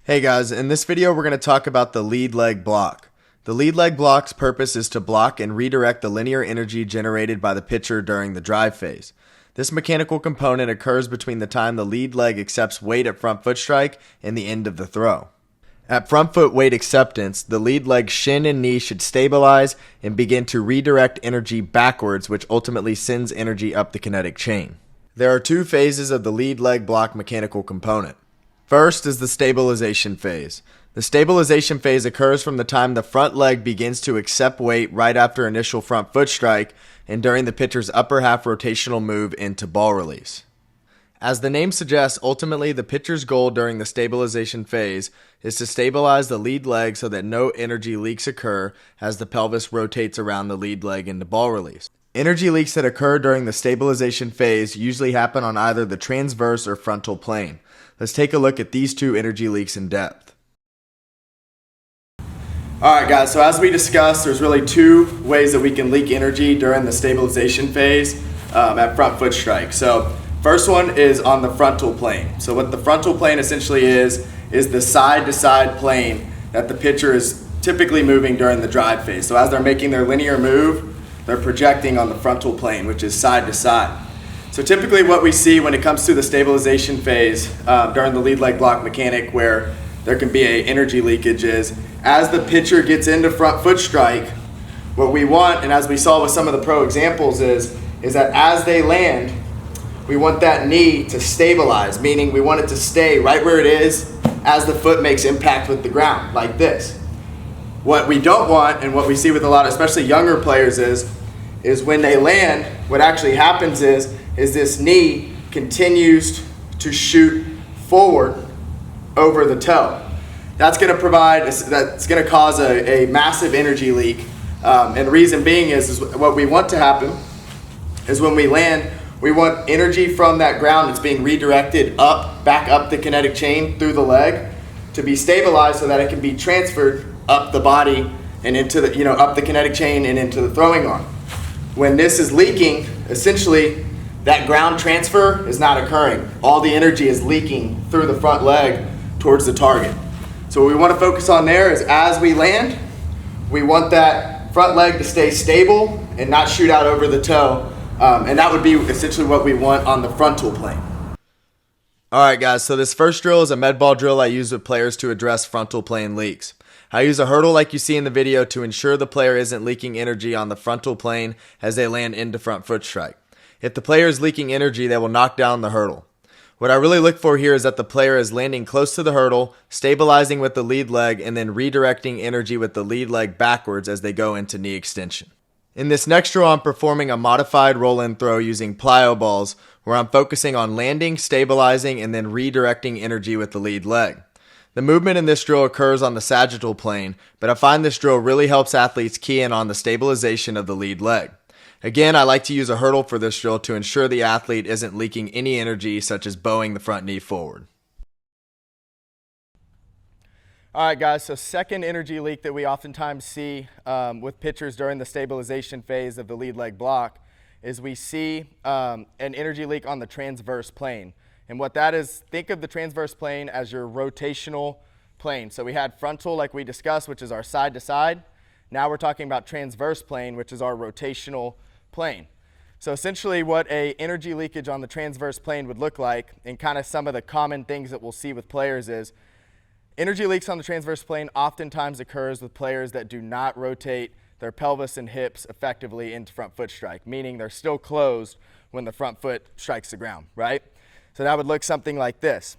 Hey guys, in this video we're going to talk about the lead leg block. The lead leg block's purpose is to block and redirect the linear energy generated by the pitcher during the drive phase. This mechanical component occurs between the time the lead leg accepts weight at front foot strike and the end of the throw. At front foot weight acceptance, the lead leg shin and knee should stabilize and begin to redirect energy backwards, which ultimately sends energy up the kinetic chain. There are two phases of the lead leg block mechanical component. First is the stabilization phase. The stabilization phase occurs from the time the front leg begins to accept weight right after initial front foot strike and during the pitcher's upper half rotational move into ball release. As the name suggests, ultimately the pitcher's goal during the stabilization phase is to stabilize the lead leg so that no energy leaks occur as the pelvis rotates around the lead leg into ball release. Energy leaks that occur during the stabilization phase usually happen on either the transverse or frontal plane. Let's take a look at these two energy leaks in depth. Alright guys, so as we discussed, there's really two ways that we can leak energy during the stabilization phase at front foot strike. So first one is on the frontal plane. So what the frontal plane essentially is the side-to-side plane that the pitcher is typically moving during the drive phase. So as they're making their linear move, they're projecting on the frontal plane, which is side to side. So typically what we see when it comes to the stabilization phase during the lead leg block mechanic where there can be an energy leakage is as the pitcher gets into front foot strike, what we want, and as we saw with some of the pro examples is that as they land, we want that knee to stabilize, meaning we want it to stay right where it is as the foot makes impact with the ground, like this. What we don't want, and what we see with a lot of especially younger players is when they land, what actually happens is this knee continues to shoot forward over the toe. That's going to cause a massive energy leak. And the reason being is what we want to happen is when we land, we want energy from that ground that's being redirected back up the kinetic chain through the leg to be stabilized so that it can be transferred up the body and into the, up the kinetic chain and into the throwing arm. When this is leaking, essentially that ground transfer is not occurring. All the energy is leaking through the front leg towards the target. So what we want to focus on there is as we land, we want that front leg to stay stable and not shoot out over the toe. And that would be essentially what we want on the frontal plane. Alright guys, so this first drill is a med ball drill I use with players to address frontal plane leaks. I use a hurdle like you see in the video to ensure the player isn't leaking energy on the frontal plane as they land into front foot strike. If the player is leaking energy, they will knock down the hurdle. What I really look for here is that the player is landing close to the hurdle, stabilizing with the lead leg, and then redirecting energy with the lead leg backwards as they go into knee extension. In this next drill, I'm performing a modified roll-in throw using plyo balls where I'm focusing on landing, stabilizing, and then redirecting energy with the lead leg. The movement in this drill occurs on the sagittal plane, but I find this drill really helps athletes key in on the stabilization of the lead leg. Again, I like to use a hurdle for this drill to ensure the athlete isn't leaking any energy such as bowing the front knee forward. Alright guys, so second energy leak that we oftentimes see with pitchers during the stabilization phase of the lead leg block is we see an energy leak on the transverse plane. And what that is, think of the transverse plane as your rotational plane. So we had frontal like we discussed, which is our side to side. Now we're talking about transverse plane, which is our rotational plane. So essentially what a energy leakage on the transverse plane would look like, and kind of some of the common things that we'll see with players is energy leaks on the transverse plane oftentimes occurs with players that do not rotate their pelvis and hips effectively into front foot strike, meaning they're still closed when the front foot strikes the ground, right? So that would look something like this.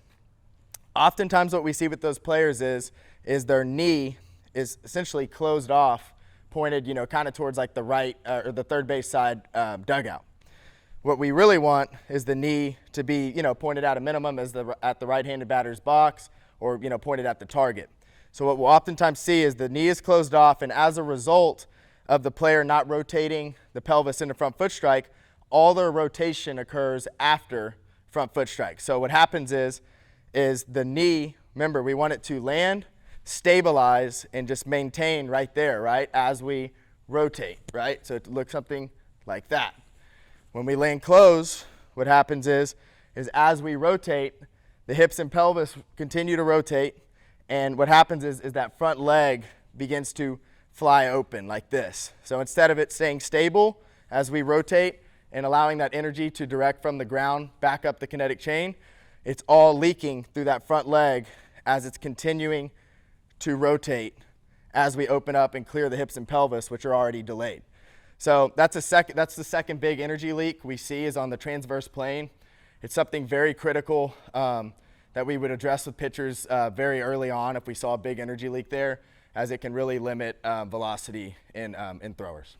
Oftentimes what we see with those players is their knee is essentially closed off, pointed, kind of towards like the right or the third base side dugout. What we really want is the knee to be, pointed at a minimum as at the right-handed batter's box or, pointed at the target. So what we'll oftentimes see is the knee is closed off, and as a result of the player not rotating the pelvis into front foot strike, all their rotation occurs after front foot strike. So what happens is the knee, remember, we want it to land, stabilize, and just maintain right there, right, as we rotate, right? So it looks something like that. When we land closed, what happens is as we rotate, the hips and pelvis continue to rotate, And what happens is that front leg begins to fly open like this. So instead of it staying stable as we rotate and allowing that energy to direct from the ground back up the kinetic chain, it's all leaking through that front leg as it's continuing to rotate as we open up and clear the hips and pelvis, which are already delayed. So that's the second big energy leak we see is on the transverse plane. It's something very critical that we would address with pitchers very early on if we saw a big energy leak there, as it can really limit velocity in throwers.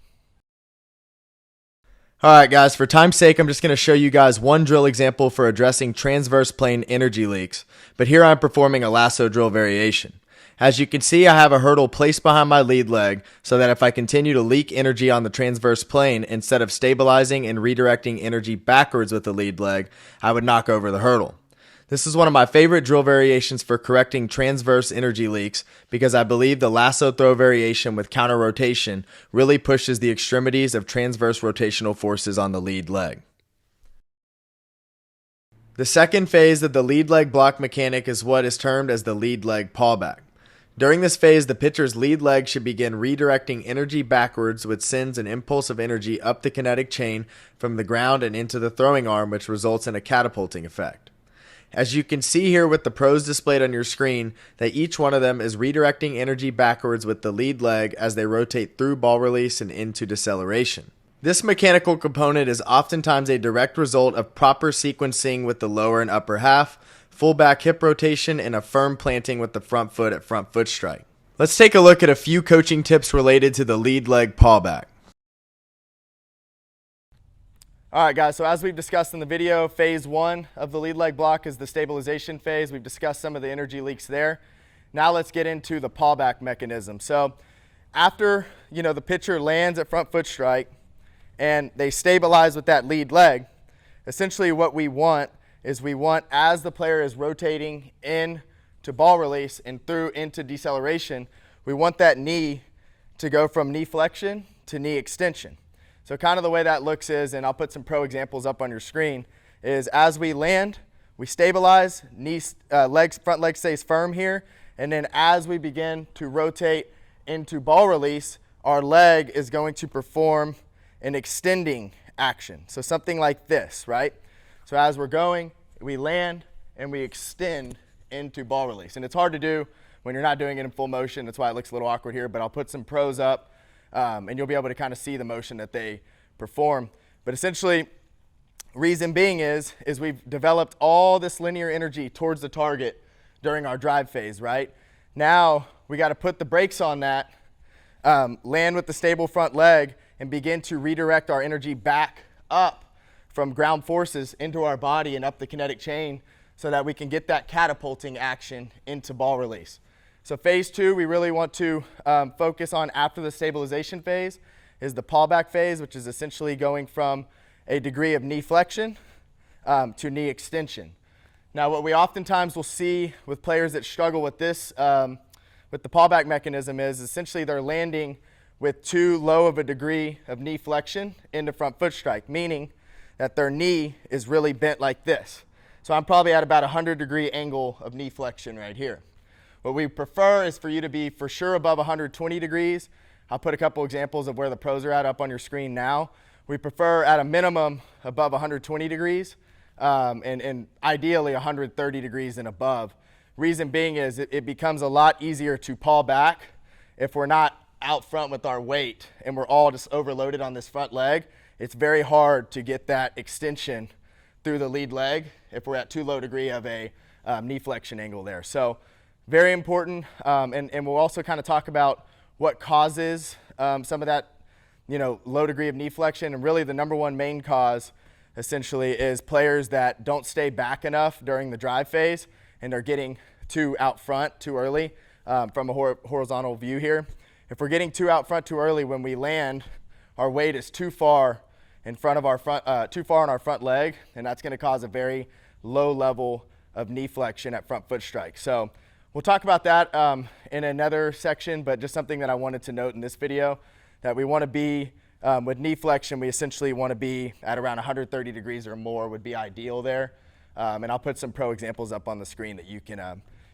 All right, guys, for time's sake, I'm just going to show you guys one drill example for addressing transverse plane energy leaks, but here I'm performing a lasso drill variation. As you can see, I have a hurdle placed behind my lead leg so that if I continue to leak energy on the transverse plane, instead of stabilizing and redirecting energy backwards with the lead leg, I would knock over the hurdle. This is one of my favorite drill variations for correcting transverse energy leaks because I believe the lasso throw variation with counter rotation really pushes the extremities of transverse rotational forces on the lead leg. The second phase of the lead leg block mechanic is what is termed as the lead leg Paulback. During this phase, the pitcher's lead leg should begin redirecting energy backwards, which sends an impulse of energy up the kinetic chain from the ground and into the throwing arm, which results in a catapulting effect. As you can see here with the pros displayed on your screen, that each one of them is redirecting energy backwards with the lead leg as they rotate through ball release and into deceleration. This mechanical component is oftentimes a direct result of proper sequencing with the lower and upper half, full back hip rotation, and a firm planting with the front foot at front foot strike. Let's take a look at a few coaching tips related to the lead leg Paulback. All right, guys, so as we've discussed in the video, phase one of the lead leg block is the stabilization phase. We've discussed some of the energy leaks there. Now let's get into the Paulback mechanism. So after, the pitcher lands at front foot strike and they stabilize with that lead leg, essentially what we want is as the player is rotating in to ball release and through into deceleration, we want that knee to go from knee flexion to knee extension. So kind of the way that looks is, and I'll put some pro examples up on your screen, is as we land, we stabilize, front leg stays firm here, and then as we begin to rotate into ball release, our leg is going to perform an extending action. So something like this, right? So as we're going, we land and we extend into ball release. And it's hard to do when you're not doing it in full motion. That's why it looks a little awkward here, but I'll put some pros up. And you'll be able to kind of see the motion that they perform. But essentially, reason being is we've developed all this linear energy towards the target during our drive phase, right? Now, we got to put the brakes on that, land with the stable front leg, and begin to redirect our energy back up from ground forces into our body and up the kinetic chain so that we can get that catapulting action into ball release. So phase two, we really want to focus on after the stabilization phase is the Paulback phase, which is essentially going from a degree of knee flexion to knee extension. Now, what we oftentimes will see with players that struggle with this, with the Paulback mechanism is essentially they're landing with too low of a degree of knee flexion into front foot strike, meaning that their knee is really bent like this. So I'm probably at about a 100-degree angle of knee flexion right here. What we prefer is for you to be for sure above 120 degrees. I'll put a couple examples of where the pros are at up on your screen now. We prefer at a minimum above 120 degrees and ideally 130 degrees and above. Reason being is it becomes a lot easier to pawl back if we're not out front with our weight and we're all just overloaded on this front leg. It's very hard to get that extension through the lead leg if we're at too low degree of a knee flexion angle there. So very important, and we'll also kind of talk about what causes some of that, low degree of knee flexion. And really the number one main cause essentially is players that don't stay back enough during the drive phase and are getting too out front too early from a horizontal view here. If we're getting too out front too early when we land, our weight is too far in front of our too far on our front leg, and that's going to cause a very low level of knee flexion at front foot strike. So we'll talk about that in another section, but just something that I wanted to note in this video, that we want to be, with knee flexion, we essentially want to be at around 130 degrees or more would be ideal there. And I'll put some pro examples up on the screen that you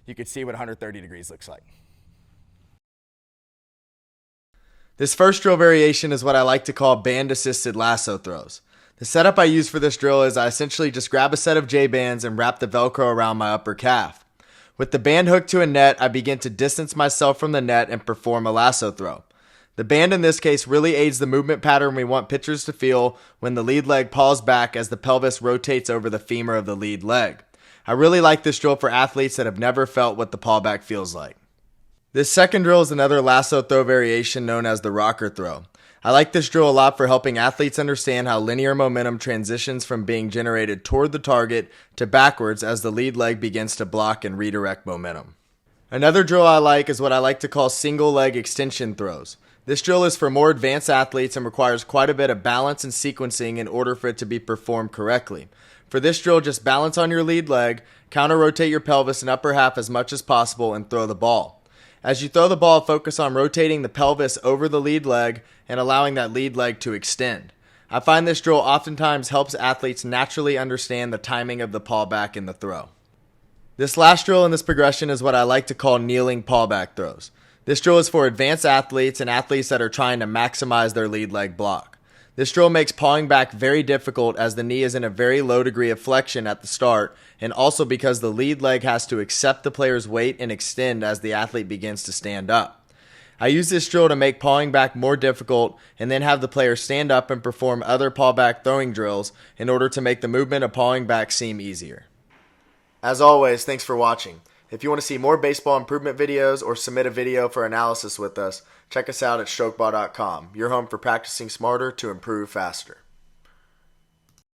you can see what 130 degrees looks like. This first drill variation is what I like to call band-assisted lasso throws. The setup I use for this drill is I essentially just grab a set of J-bands and wrap the Velcro around my upper calf. With the band hooked to a net, I begin to distance myself from the net and perform a lasso throw. The band in this case really aids the movement pattern we want pitchers to feel when the lead leg paws back as the pelvis rotates over the femur of the lead leg. I really like this drill for athletes that have never felt what the Paulback feels like. This second drill is another lasso throw variation known as the rocker throw. I like this drill a lot for helping athletes understand how linear momentum transitions from being generated toward the target to backwards as the lead leg begins to block and redirect momentum. Another drill I like is what I like to call single leg extension throws. This drill is for more advanced athletes and requires quite a bit of balance and sequencing in order for it to be performed correctly. For this drill, just balance on your lead leg, counter-rotate your pelvis and upper half as much as possible, and throw the ball. As you throw the ball, focus on rotating the pelvis over the lead leg and allowing that lead leg to extend. I find this drill oftentimes helps athletes naturally understand the timing of the Paulback in the throw. This last drill in this progression is what I like to call kneeling Paulback throws. This drill is for advanced athletes and athletes that are trying to maximize their lead leg block. This drill makes pawing back very difficult as the knee is in a very low degree of flexion at the start, and also because the lead leg has to accept the player's weight and extend as the athlete begins to stand up. I use this drill to make pawing back more difficult and then have the player stand up and perform other Paulback throwing drills in order to make the movement of pawing back seem easier. As always, thanks for watching. If you want to see more baseball improvement videos or submit a video for analysis with us, check us out at strokeball.com, your home for practicing smarter to improve faster.